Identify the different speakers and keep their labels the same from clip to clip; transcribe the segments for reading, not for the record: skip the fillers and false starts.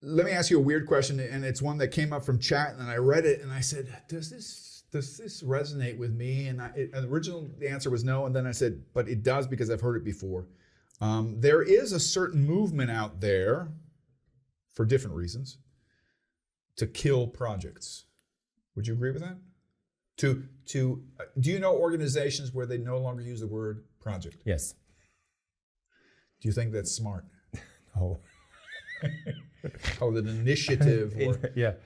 Speaker 1: let me ask you a weird question, and it's one that came up from chat, and I read it, and I said, does this resonate with me? And the answer was no, and then I said, but it does because I've heard it before. There is a certain movement out there, for different reasons, to kill projects. Would you agree with that? Do you know organizations where they no longer use the word project?
Speaker 2: Yes.
Speaker 1: Do you think that's smart?
Speaker 2: No.
Speaker 1: Call it an initiative,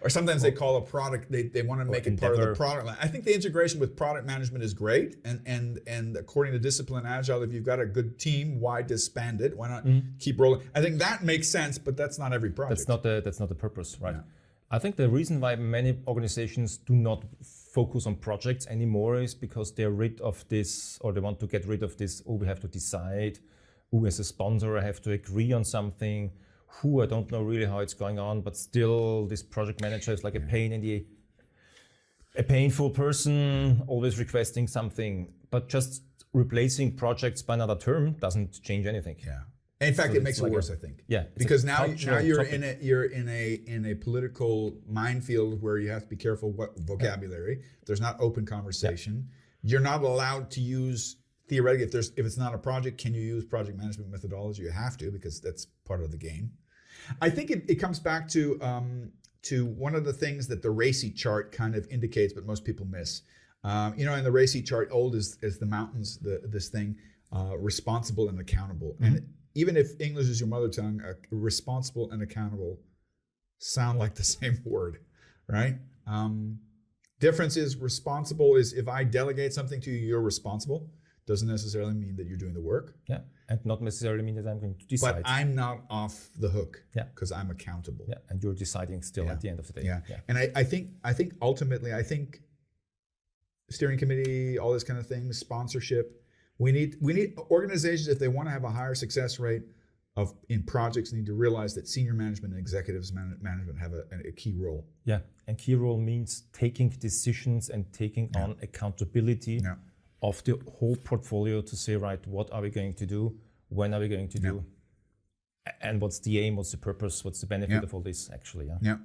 Speaker 1: or sometimes they call a product. They want to make it part of the product line. I think the integration with product management is great, and according to Discipline Agile, if you've got a good team, why disband it? Why not keep rolling? I think that makes sense, but that's not every project.
Speaker 2: That's not the purpose, right?
Speaker 1: Yeah.
Speaker 2: I think the reason why many organizations do not focus on projects anymore is because they're rid of this, or they want to get rid of this. Oh, we have to decide. Oh, as a sponsor, I have to agree on something. I don't know really how it's going on, but still this project manager is like a painful person, always requesting something. But just replacing projects by another term doesn't change anything.
Speaker 1: Yeah. In fact, it makes it worse, I think.
Speaker 2: Yeah.
Speaker 1: Because now you're in a political minefield where you have to be careful what vocabulary. There's not open conversation. You're not allowed to use, theoretically, if it's not a project, can you use project management methodology? You have to, because that's part of the game. I think it comes back to one of the things that the RACI chart kind of indicates, but most people miss. In the RACI chart, old as the mountains, this thing, responsible and accountable. And even if English is your mother tongue, responsible and accountable sound like the same word, right? Difference is responsible is if I delegate something to you, you're responsible. Doesn't necessarily mean that you're doing the work.
Speaker 2: Yeah, and not necessarily mean that I'm going to decide.
Speaker 1: But I'm not off the hook because I'm accountable.
Speaker 2: Yeah, and you're deciding still at the end of the day.
Speaker 1: Yeah. And I think ultimately, steering committee, all this kind of things, sponsorship, we need organizations, if they want to have a higher success rate in projects, need to realize that senior management and executives management have a key role.
Speaker 2: Yeah, and key role means taking decisions and taking on accountability of the whole portfolio to say, right, what are we going to do? When are we going to do? And what's the aim? What's the purpose? What's the benefit of all this, actually?
Speaker 1: Yeah.